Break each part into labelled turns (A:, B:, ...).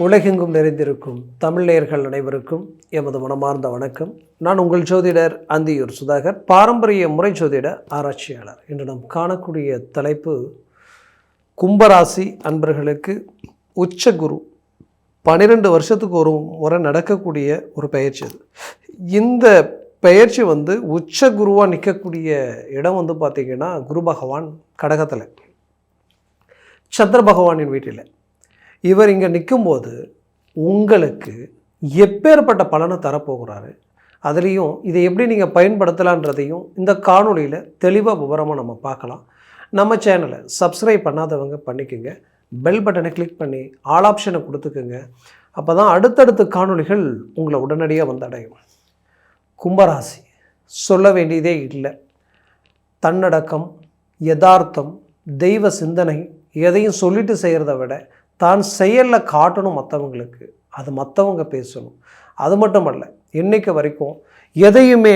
A: உலகெங்கும் நிறைந்திருக்கும் தமிழ் நேயர்கள் அனைவருக்கும் எமது மனமார்ந்த வணக்கம். நான் உங்கள் ஜோதிடர் அந்தியூர் சுதாகர், பாரம்பரிய முறை ஜோதிட ஆராய்ச்சியாளர். இன்று நாம் காணக்கூடிய தலைப்பு கும்பராசி அன்பர்களுக்கு உச்சகுரு 12 வருஷத்துக்கு ஒரு முறை நடக்கக்கூடிய ஒரு பயிற்சி. அது இந்த பயிற்சி உச்ச குருவாக நிற்கக்கூடிய இடம் பார்த்திங்கன்னா குரு பகவான் கடகத்தில், சந்திர பகவானின் வீட்டில். இவர் இங்கே நிற்கும்போது உங்களுக்கு எப்பேற்பட்ட பலனை தரப்போகிறாரு, அதுலேயும் இதை எப்படி நீங்கள் பயன்படுத்தலான்றதையும் இந்த காணொலியில் தெளிவாக விவரமாக நம்ம பார்க்கலாம். நம்ம சேனலை சப்ஸ்கிரைப் பண்ணாதவங்க பண்ணிக்கோங்க, பெல் பட்டனை கிளிக் பண்ணி ஆல் ஆப்ஷனை கொடுத்துக்குங்க. அப்போ தான் அடுத்தடுத்த காணொலிகள் உங்களை உடனடியாக வந்தடையும். கும்பராசி சொல்ல வேண்டியதே இல்லை. தன்னடக்கம், யதார்த்தம், தெய்வ சிந்தனை, எதையும் சொல்லிட்டு செய்கிறத விட தான் செயலில் காட்டணும் மற்றவங்களுக்கு, அது மற்றவங்க பேசணும். அது மட்டும் அல்ல, இன்றைக்கு வரைக்கும் எதையுமே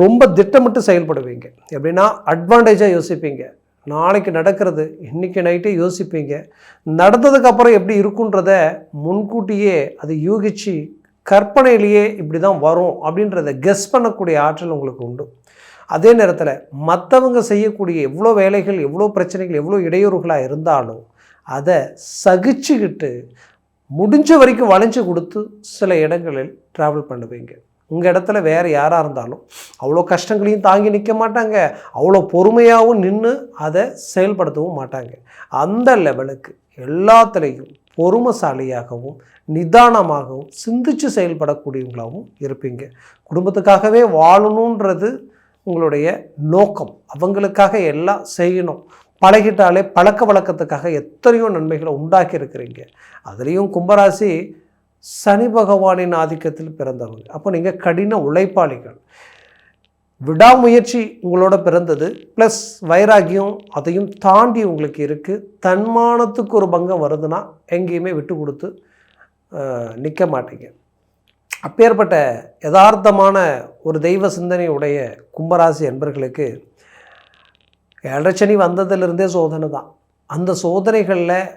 A: ரொம்ப திட்டமிட்டு செயல்படுவீங்க. எப்படின்னா அட்வான்டேஜாக யோசிப்பீங்க. நாளைக்கு நடக்கிறது இன்றைக்கி நைட்டே யோசிப்பீங்க. நடந்ததுக்கப்புறம் எப்படி இருக்குன்றத முன்கூட்டியே அது யூகிச்சு கற்பனையிலேயே இப்படி தான் வரும் அப்படின்றத கெஸ் பண்ணக்கூடிய ஆற்றல் உங்களுக்கு உண்டு. அதே நேரத்தில் மற்றவங்க செய்யக்கூடிய எவ்வளோ வேலைகள், எவ்வளோ பிரச்சனைகள், எவ்வளோ இடையூறுகளாக இருந்தாலும் அதை சகிச்சுக்கிட்டு முடிஞ்ச வரைக்கும் வளைஞ்சு கொடுத்து சில இடங்களில் ட்ராவல் பண்ணுவீங்க. உங்கள் இடத்துல வேறு யாராக இருந்தாலும் அவ்வளோ கஷ்டங்களையும் தாங்கி நிற்க மாட்டாங்க, அவ்வளோ பொறுமையாகவும் நின்று அதை செயல்படுத்தவும் மாட்டாங்க. அந்த லெவலுக்கு எல்லாத்துலேயும் பொறுமைசாலியாகவும் நிதானமாகவும் சிந்திச்சு செயல்படக்கூடியவங்களாகவும் இருப்பீங்க. குடும்பத்துக்காகவே வாழணுன்றது உங்களுடைய நோக்கம். அவங்களுக்காக எல்லாம் செய்யணும் பழகிட்டாலே பழக்க வழக்கத்துக்காக எத்தனையோ நன்மைகளை உண்டாக்கி இருக்கிறீங்க. அதுலேயும் கும்பராசி சனி பகவானின் ஆதிக்கத்தில் பிறந்தவங்க. அப்போ நீங்கள் கடின உழைப்பாளிகள். விடாமுயற்சி உங்களோட பிறந்தது, ப்ளஸ் வைராகியம் அதையும் தாண்டி உங்களுக்கு இருக்குது. தன்மானத்துக்கு ஒரு பங்கம் வருதுன்னா எங்கேயுமே விட்டு கொடுத்து நிற்க மாட்டீங்க. அப்பேற்பட்ட யதார்த்தமான ஒரு தெய்வ சிந்தனையுடைய கும்பராசி என்பர்களுக்கு 7.5 சனி வந்ததிலிருந்தே சோதனை தான். அந்த சோதனைகளில்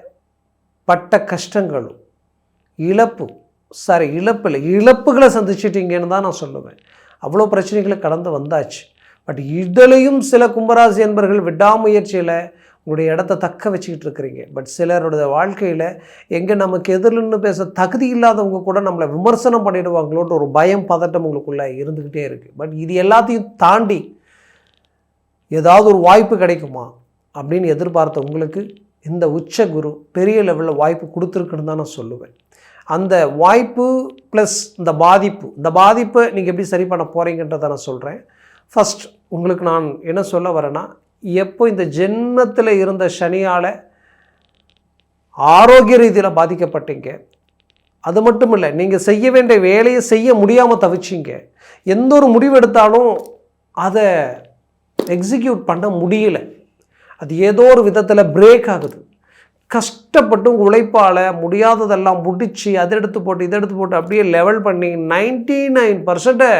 A: பட்ட கஷ்டங்களும் இழப்புகளை சந்திச்சிட்டிங்கன்னு தான் நான் சொல்லுவேன். அவ்வளோ பிரச்சனைகளை கடந்து வந்தாச்சு. பட் இதிலையும் சில கும்பராசி என்பர்கள் விடாமுயற்சியில் உங்களுடைய இடத்த தக்க வச்சுக்கிட்டு இருக்கிறீங்க. பட் சிலருடைய வாழ்க்கையில் எங்கே நமக்கு எதிரில்னு பேச தகுதி இல்லாதவங்க கூட நம்மளை விமர்சனம் பண்ணிடுவாங்களோன்ற ஒரு பயம், பதட்டம் உங்களுக்குள்ளே இருந்துக்கிட்டே இருக்குது. பட் இது எல்லாத்தையும் தாண்டி ஏதாவது ஒரு வாய்ப்பு கிடைக்குமா அப்படின்னு எதிர்பார்த்த உங்களுக்கு இந்த உச்ச குரு பெரிய லெவலில் வாய்ப்பு கொடுத்துருக்குன்னு தான் நான் சொல்லுவேன். அந்த வாய்ப்பு ப்ளஸ் இந்த பாதிப்பை நீங்கள் எப்படி சரி பண்ண போகிறீங்கன்றதை நான் சொல்கிறேன். ஃபஸ்ட் உங்களுக்கு நான் என்ன சொல்ல வரேன்னா, எப்போ இந்த ஜென்மத்தில் இருந்த சனியால் ஆரோக்கிய ரீதியில் பாதிக்கப்பட்டீங்க, அது மட்டும் இல்லை நீங்கள் செய்ய வேண்டிய வேலையை செய்ய முடியாமல் தவிச்சிங்க. எந்த ஒரு முடிவு எடுத்தாலும் அதை எக்ஸிக்யூட் பண்ண முடியல, அது ஏதோ ஒரு விதத்தில் பிரேக் ஆகுது. கஷ்டப்பட்டு உங்கள் உழைப்பால் முடியாததெல்லாம் முடித்து அதை எடுத்து போட்டு அப்படியே லெவல் பண்ணி 99%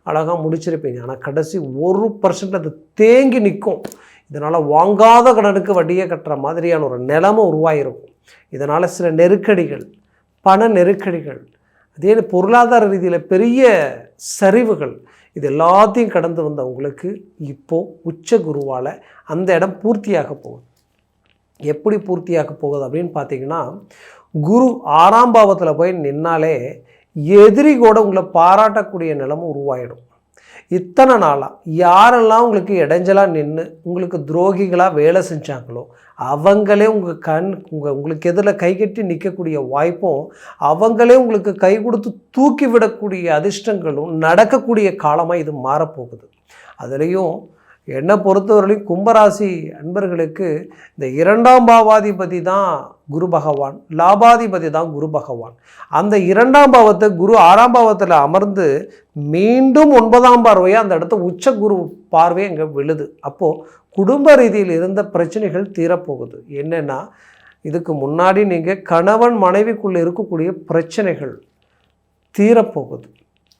A: அழகாக முடிச்சிருப்பீங்க. ஆனால் கடைசி 1% அது தேங்கி நிற்கும். இதனால் வாங்காத கடனுக்கு வட்டியை கட்டுற மாதிரியான ஒரு நிலைமை உருவாகிருக்கும். இதனால் சில நெருக்கடிகள், பண நெருக்கடிகள், அதே பொருளாதார ரீதியில் பெரிய சரிவுகள், இது எல்லாத்தையும் கடந்து வந்த உங்களுக்கு இப்போது உச்ச குருவால் அந்த இடம் பூர்த்தியாக போகுது. எப்படி பூர்த்தியாக போகுது அப்படின்னு பார்த்தீங்கன்னா, குரு 6ஆம் பாவத்தில் போய் நின்னாலே எதிரி கூட உங்களை பாராட்டக்கூடிய நிலைமை உருவாயிடும். இத்தனை நாளாக யாரெல்லாம் உங்களுக்கு இடைஞ்சலாக நின்று உங்களுக்கு துரோகிகளாக வேலை செஞ்சாங்களோ அவங்களே உங்களுக்கு எதிரில் கைகட்டி நிற்கக்கூடிய வாய்ப்பும், அவங்களே உங்களுக்கு கை கொடுத்து தூக்கி விடக்கூடிய அதிர்ஷ்டங்களும் நடக்கக்கூடிய காலமாக இது மாறப்போகுது. அதுலேயும் என்னை பொறுத்தவரையிலும் கும்பராசி அன்பர்களுக்கு இந்த 2ஆம் பாவாதிபதி தான் குரு பகவான், லாபாதிபதி தான் குரு பகவான். அந்த 2ஆம் பாவத்தை குரு 6ஆம் பாவத்தில் அமர்ந்து மீண்டும் 9ஆம் பார்வையாக அந்த இடத்த உச்ச குரு பார்வை அங்கே விழுது. அப்போது குடும்ப ரீதியில் இருந்த பிரச்சனைகள் தீரப்போகுது. என்னென்னா, இதுக்கு முன்னாடி நீங்கள் கணவன் மனைவிக்குள்ளே இருக்கக்கூடிய பிரச்சனைகள் தீரப்போகுது.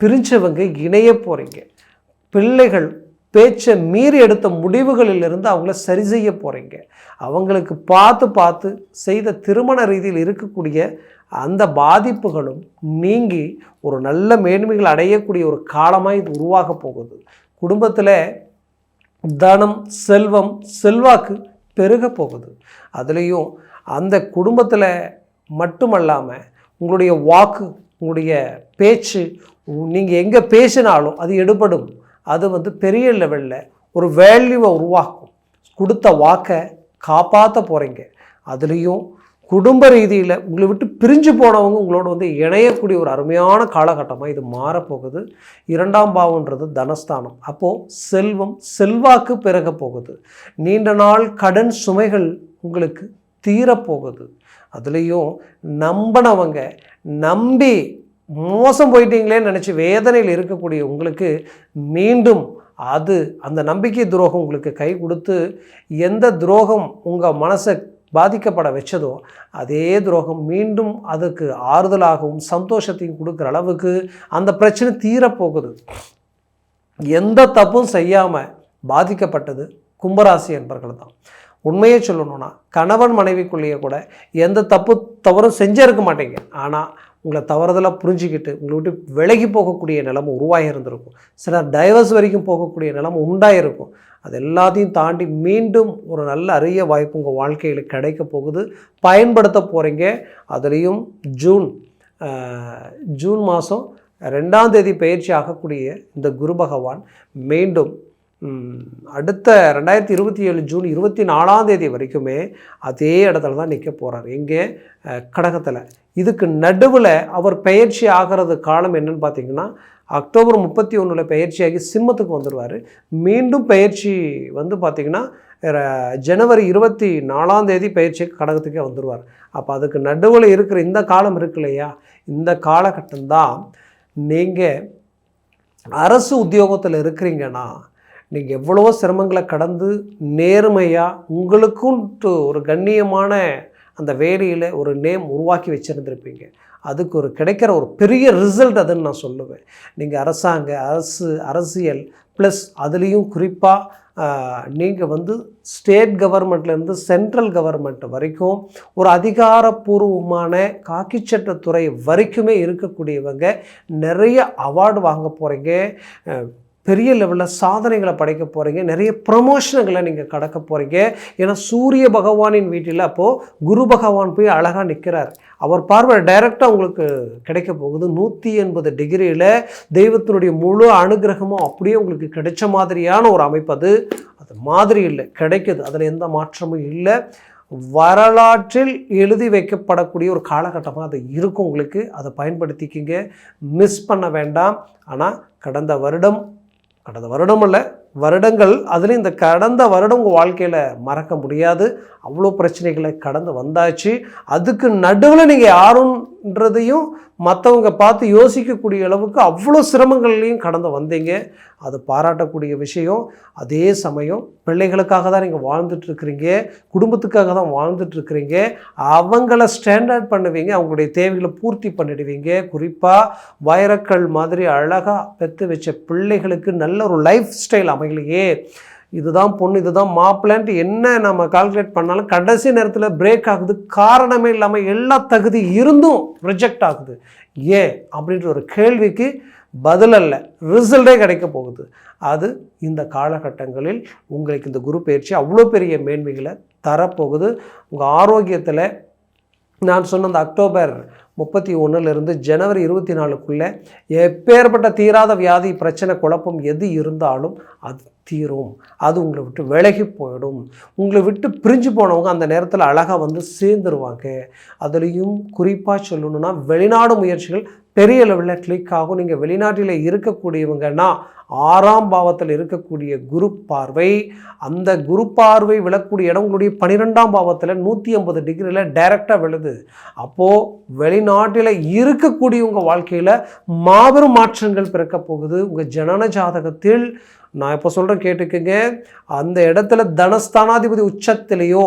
A: பிரிஞ்சவங்க இணைய போகிறீங்க. பிள்ளைகள் பேச்சை மீறி எடுத்த முடிவுகளிலிருந்து அவங்கள சரி செய்ய போகிறீங்க. அவங்களுக்கு பார்த்து செய்த திருமண ரீதியில் இருக்கக்கூடிய அந்த பாதிப்புகளும் நீங்கி ஒரு நல்ல மேன்மைகள் அடையக்கூடிய ஒரு காலமாக இது உருவாக போகுது. குடும்பத்தில் தனம், செல்வம், செல்வாக்கு பெருக போகுது. அதுலேயும் அந்த குடும்பத்தில் மட்டுமல்லாமல் உங்களுடைய வாக்கு, உங்களுடைய பேச்சு, நீங்கள் எங்கே பேசினாலும் அது எடுபடும். அது பெரிய லெவலில் ஒரு வேல்யூவை உருவாக்கும். கொடுத்த வாக்கை காப்பாற்ற போகிறீங்க. அதுலேயும் குடும்ப ரீதியில் உங்களை விட்டு பிரிஞ்சு போனவங்க உங்களோட இணையக்கூடிய ஒரு அருமையான காலகட்டமாக இது மாறப்போகுது. 2ஆம் பாவம்ன்றது தனஸ்தானம். அப்போது செல்வம், செல்வாக்கு பெருக போகுது. நீண்ட நாள் கடன் சுமைகள் உங்களுக்கு தீரப்போகுது. அதுலேயும் நம்பினவங்க நம்பி மோசம் போயிட்டீங்களேன்னு நினச்சி வேதனையில் இருக்கக்கூடிய உங்களுக்கு மீண்டும் அந்த நம்பிக்கை துரோகம் உங்களுக்கு கை கொடுத்து எந்த துரோகம் உங்கள் மனசை பாதிக்கப்பட வச்சதோ அதே துரோகம் மீண்டும் அதுக்கு ஆறுதலாகவும் சந்தோஷத்தையும் கொடுக்குற அளவுக்கு அந்த பிரச்சனை தீரப்போகுது. எந்த தப்பும் செய்யாமல் பாதிக்கப்பட்டது கும்பராசி என்பர்கள் தான். உண்மையே சொல்லணும்னா கணவன் மனைவிக்குள்ளேயே கூட எந்த தவறும் செஞ்சிருக்க மாட்டீங்க. ஆனால் உங்களை தவறுதலாக புரிஞ்சுக்கிட்டு உங்களை விட்டு விலகி போகக்கூடிய நிலைமை உருவாகி இருந்திருக்கும். சிலர் டைவர்ஸ் வரைக்கும் போகக்கூடிய நிலைமை உண்டாயிருக்கும். அது எல்லாத்தையும் தாண்டி மீண்டும் ஒரு நல்ல அரிய வாய்ப்பு உங்கள் வாழ்க்கையில் கிடைக்க போகுது. பயன்படுத்த போகிறீங்க. அதுலேயும் ஜூன் மாதம் 2ஆம் தேதி பயிற்சி ஆகக்கூடிய இந்த குரு பகவான் மீண்டும் அடுத்த 2027 ஜூன் 24ஆம் தேதி வரைக்குமே அதே இடத்துல தான் நிற்க போகிறார். எங்கே? கடகத்தில். இதுக்கு நடுவில் அவர் பயிற்சி ஆகிறது காலம் என்னன்னு பார்த்தீங்கன்னா அக்டோபர் 31 பயிற்சியாகி சிம்மத்துக்கு வந்துடுவார். மீண்டும் பயிற்சி பார்த்திங்கன்னா ஜனவரி 24ஆம் தேதி பயிற்சிக்கு கடகத்துக்கே வந்துடுவார். அப்போ அதுக்கு நடுவில் இருக்கிற இந்த காலம் இருக்கு இல்லையா, இந்த காலகட்டம்தான் நீங்கள் அரசு உத்தியோகத்தில் இருக்கிறீங்கன்னா நீங்கள் எவ்வளவோ சிரமங்களை கடந்து நேர்மையாக உங்களுக்கும் ஒரு கண்ணியமான அந்த வேலையில் ஒரு நேம் உருவாக்கி வச்சுருந்துருப்பீங்க. அதுக்கு ஒரு கிடைக்கிற ஒரு பெரிய ரிசல்ட் அதுன்னு நான் சொல்லுவேன். நீங்கள் அரசியல் ப்ளஸ் அதுலேயும் குறிப்பாக நீங்கள் ஸ்டேட் கவர்மெண்ட்லேருந்து சென்ட்ரல் கவர்மெண்ட் வரைக்கும் ஒரு அதிகாரப்பூர்வமான காக்கிச்சட்டத்துறை வரைக்குமே இருக்கக்கூடியவங்க நிறைய அவார்டு வாங்க போகிறீங்க. பெரிய லெவலில் சாதனைகளை படைக்க போகிறீங்க. நிறைய ப்ரமோஷன்களை நீங்கள் கடக்க போகிறீங்க. ஏன்னா சூரிய பகவானின் வீட்டில் அப்போது குரு பகவான் போய் அழகாக நிற்கிறார். அவர் பார்வை டைரெக்டாக உங்களுக்கு கிடைக்க போகுது. 180 டிகிரியில் தெய்வத்தினுடைய முழு அனுகிரகமும் அப்படியே உங்களுக்கு கிடைச்ச மாதிரியான ஒரு அமைப்பு. அது மாதிரி இல்லை, கிடைக்குது. அதில் எந்த மாற்றமும் இல்லை. வரலாற்றில் எழுதி வைக்கப்படக்கூடிய ஒரு காலகட்டமாக அது இருக்கும் உங்களுக்கு. அதை பயன்படுத்திக்கிங்க, மிஸ் பண்ண வேண்டாம். ஆனால் கடந்த வருடம் அல்ல, வருடங்கள், அதுலேயும் இந்த கடந்த வருடம் உங்கள் வாழ்க்கையில் மறக்க முடியாது. அவ்வளோ பிரச்சனைகளை கடந்து வந்தாச்சு. அதுக்கு நடுவில் நீங்கள் யாருன்றதையும் மற்றவங்க பார்த்து யோசிக்கக்கூடிய அளவுக்கு அவ்வளோ சிரமங்கள்லையும் கடந்து வந்தீங்க. அது பாராட்டக்கூடிய விஷயம். அதே சமயம் பிள்ளைகளுக்காக தான் நீங்கள் வாழ்ந்துட்டுருக்கிறீங்க, குடும்பத்துக்காக தான் வாழ்ந்துட்டுருக்கிறீங்க. அவங்கள ஸ்டாண்டர்ட் பண்ணுவீங்க, அவங்களுடைய தேவைகளை பூர்த்தி பண்ணிடுவீங்க. குறிப்பாக வைரக்கல் மாதிரி அழகாக பெற்று வச்ச பிள்ளைகளுக்கு நல்ல ஒரு லைஃப் ஸ்டைல் அமையலையே, இதுதான் பொண்ணு, இதுதான் மாப்பிள்ளைன்ட்டு என்ன நம்ம கால்குலேட் பண்ணாலும் கடைசி நேரத்தில் பிரேக் ஆகுது. காரணமே இல்லாமல் எல்லா தகுதி இருந்தும் ரிஜெக்ட் ஆகுது. ஏன் அப்படின்ற ஒரு கேள்விக்கு பதில் அல்ல, ரிசல்ட்டே கிடைக்க போகுது. அது இந்த காலகட்டங்களில் உங்களுக்கு இந்த குரு பயிற்சி அவ்வளோ பெரிய மேன்மைகளை தரப்போகுது. உங்கள் ஆரோக்கியத்தில் நான் சொன்ன அந்த அக்டோபர் 31 ஜனவரி 24 எப்பேற்பட்ட தீராத வியாதி, பிரச்சனை, குழப்பம் எது இருந்தாலும் அது தீரும். அது உங்களை விட்டு விலகி போயிடும். உங்களை விட்டு பிரிஞ்சு போனவங்க அந்த நேரத்தில் அழகாக சேர்ந்துருவாங்க. அதுலேயும் குறிப்பாக சொல்லணுன்னா வெளிநாடு முயற்சிகள் பெரிய லெவலில் கிளிக் ஆகும். நீங்கள் வெளிநாட்டில் இருக்கக்கூடியவங்கன்னா 6ஆம் பாவத்தில் இருக்கக்கூடிய குரு பார்வை, அந்த குரு பார்வை விழக்கூடிய இடம் உங்களுடைய 12ஆம் பாவத்தில் 180 டிகிரியில் டைரெக்டாக விழுது. அப்போது வெளிநாட்டில் இருக்கக்கூடிய உங்கள் வாழ்க்கையில் மாபெரும் மாற்றங்கள் பிறக்க போகுது. உங்கள் ஜனன ஜாதகத்தில் நான் இப்போ சொல்கிறேன், கேட்டுக்கங்க. அந்த இடத்துல தனஸ்தானாதிபதி உச்சத்திலேயோ,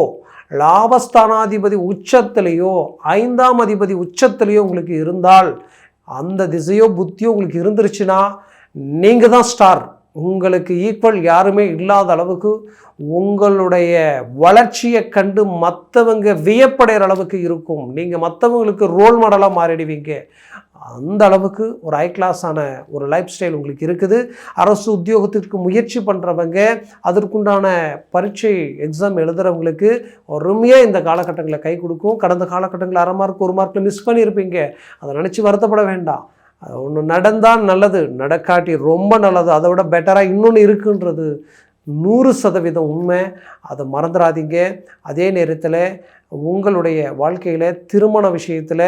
A: லாபஸ்தானாதிபதி உச்சத்திலேயோ, 5ஆம் அதிபதி உச்சத்திலேயோ உங்களுக்கு இருந்தால், அந்த திசையோ புத்தியோ உங்களுக்கு இருந்துருச்சுன்னா நீங்கள் தான் ஸ்டார். உங்களுக்கு ஈக்குவல் யாருமே இல்லாத அளவுக்கு உங்களுடைய வளர்ச்சியை கண்டு மற்றவங்க வியப்படைகிற அளவுக்கு இருக்கும். நீங்கள் மற்றவங்களுக்கு ரோல் மாடலாக மாறிடுவீங்க. அந்த அளவுக்கு ஒரு ஹை கிளாஸான ஒரு லைஃப் ஸ்டைல் உங்களுக்கு இருக்குது. அரசு உத்தியோகத்திற்கு முயற்சி பண்ணுறவங்க, அதற்குண்டான பரீட்சை எக்ஸாம் எழுதுகிறவங்களுக்கு அருமையாக இந்த காலகட்டங்களில் கை கொடுக்கும். கடந்த காலகட்டங்களில் 1/2 மார்க் 1 மார்க்கில் மிஸ் பண்ணியிருப்பீங்க. அதை நினச்சி வருத்தப்பட வேண்டாம். அது ஒன்று நடந்தால் நல்லது, நடக்காட்டி ரொம்ப நல்லது. அதை விட பெட்டராக இன்னொன்று இருக்குன்றது 100% உண்மை. அதை மறந்துடாதீங்க. அதே நேரத்தில் உங்களுடைய வாழ்க்கையில் திருமண விஷயத்தில்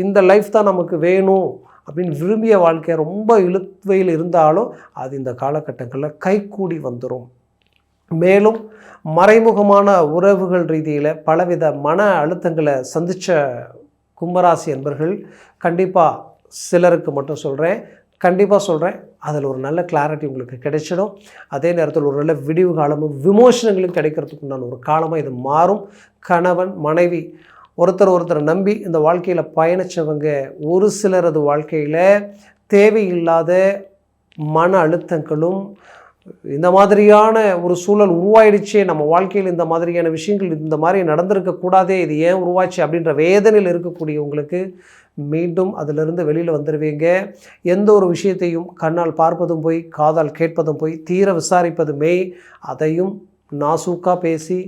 A: இந்த லைஃப் தான் நமக்கு வேணும் அப்படின்னு விரும்பிய வாழ்க்கை ரொம்ப இழுவையில் இருந்தாலும் அது இந்த காலகட்டங்களில் கைகூடி வந்துடும். மேலும் மறைமுகமான உறவுகள் ரீதியில் பலவித மன அழுத்தங்களை சந்தித்த கும்பராசி என்பர்கள் கண்டிப்பாக, சிலருக்கு மட்டும் சொல்கிறேன், கண்டிப்பாக சொல்கிறேன், அதில் ஒரு நல்ல கிளாரிட்டி உங்களுக்கு கிடைச்சிடும். அதே நேரத்தில் ஒரு நல்ல விடிவு காலமும் விமோசனங்களும் கிடைக்கிறதுக்கு உண்டான ஒரு காலமாக இது மாறும். கணவன் மனைவி ஒருத்தர் நம்பி இந்த வாழ்க்கையில் பயணித்தவங்க ஒரு சிலரது வாழ்க்கையில் தேவையில்லாத மன அழுத்தங்களும் இந்த மாதிரியான ஒரு சூழல் உருவாயிடுச்சே, நம்ம வாழ்க்கையில் இந்த மாதிரியான விஷயங்கள் இந்த மாதிரி நடந்திருக்கக்கூடாதே, இது ஏன் உருவாச்சு அப்படின்ற வேதனையில் இருக்கக்கூடியவங்களுக்கு மீண்டும் அதிலிருந்து வெளியில் வந்துடுவீங்க. எந்த ஒரு விஷயத்தையும் கண்ணால் பார்ப்பதும் போய், காதால் கேட்பதும் போய், தீர விசாரிப்பதுமே, அதையும் நாசூக்காக பேசி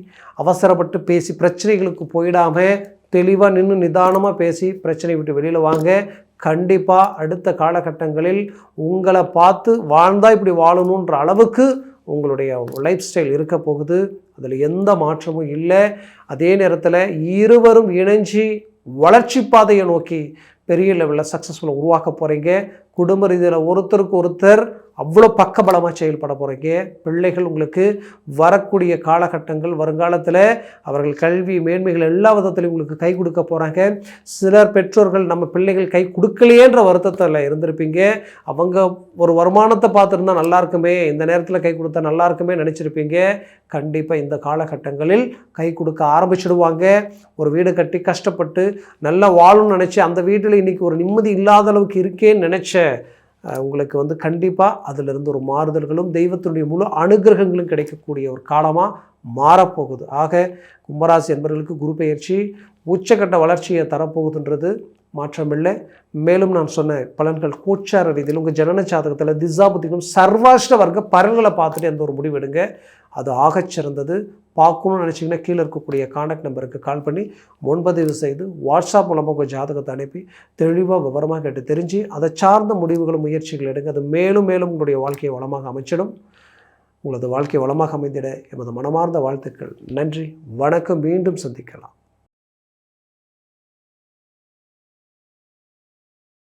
A: அவசரப்பட்டு பேசி பிரச்சனைகளுக்கு போயிடாமல் தெளிவாக நின்று நிதானமாக பேசி பிரச்சனை விட்டு வெளியில் வாங்க. கண்டிப்பாக அடுத்த காலகட்டங்களில் உங்களை பார்த்து வாழ்ந்தால் இப்படி வாழணுன்ற அளவுக்கு உங்களுடைய லைஃப் ஸ்டைல் இருக்க போகுது. அதில் எந்த மாற்றமும் இல்லை. அதே நேரத்தில் இருவரும் இணைஞ்சி வளர்ச்சி பாதையை நோக்கி பெரிய லெவலில் சக்ஸஸ்ஃபுல்லாக உருவாக்க போகிறீங்க. குடும்ப ரீதியில் ஒருத்தருக்கு ஒருத்தர் அவ்வளோ பக்கபலமாக செயல்பட போகிறீங்க. பிள்ளைகள் உங்களுக்கு வரக்கூடிய காலகட்டங்கள், வருங்காலத்தில் அவர்கள் கல்வி மேன்மைகள் எல்லா விதத்திலையும் உங்களுக்கு கை கொடுக்க போகிறாங்க. சிலர் பெற்றோர்கள் நம்ம பிள்ளைகள் கை கொடுக்கலையேன்ற வருத்தத்தில் இருந்திருப்பீங்க. அவங்க ஒரு வருமானத்தை பார்த்துருந்தா நல்லா இருக்குமே, இந்த நேரத்தில் கை கொடுத்தா நல்லா இருக்குமே நினச்சிருப்பீங்க. கண்டிப்பாக இந்த காலகட்டங்களில் கை கொடுக்க ஆரம்பிச்சிடுவாங்க. ஒரு வீடு கட்டி கஷ்டப்பட்டு நல்லா வாழணும்னு நினச்சி அந்த வீட்டில் இன்றைக்கி ஒரு நிம்மதி இல்லாத அளவுக்கு இருக்கேன்னு நினச்ச உங்களுக்கு கண்டிப்பாக அதிலிருந்து ஒரு மாறுதல்களும் தெய்வத்தினுடைய முழு அனுகிரகங்களும் கிடைக்கக்கூடிய ஒரு காலமாக மாறப்போகுது. ஆக கும்பராசி என்பவர்களுக்கு குரு பெயர்ச்சி உச்சக்கட்ட வளர்ச்சியை தரப்போகுதுன்றது மாற்றமில்லை. மேலும் நான் சொன்ன பலன்கள் கோச்சார ரீதியில் உங்கள் ஜனன ஜாதகத்தில் திசாபுத்திக்கும் சர்வாஷ்ட வர்க்க பலன்களை பார்த்துட்டு எந்த ஒரு முடிவெடுங்க. அது ஆகச்சிறந்தது. பார்க்கணும்னு நினச்சிங்கன்னா கீழே இருக்கக்கூடிய கான்டாக்ட் நம்பருக்கு கால் பண்ணி முன்பதிவு செய்து வாட்ஸ்அப் மூலமாக உங்கள் ஜாதகத்தை அனுப்பி தெளிவாக விவரமாக கேட்டு தெரிஞ்சு அதை சார்ந்த முடிவுகளும் முயற்சிகள் எடுங்க. அது மேலும் மேலும் உங்களுடைய வாழ்க்கையை வளமாக அமைச்சிடும். உங்களது வாழ்க்கை வளமாக அமைந்திட எமது மனமார்ந்த வாழ்த்துக்கள். நன்றி, வணக்கம். மீண்டும் சந்திக்கலாம்.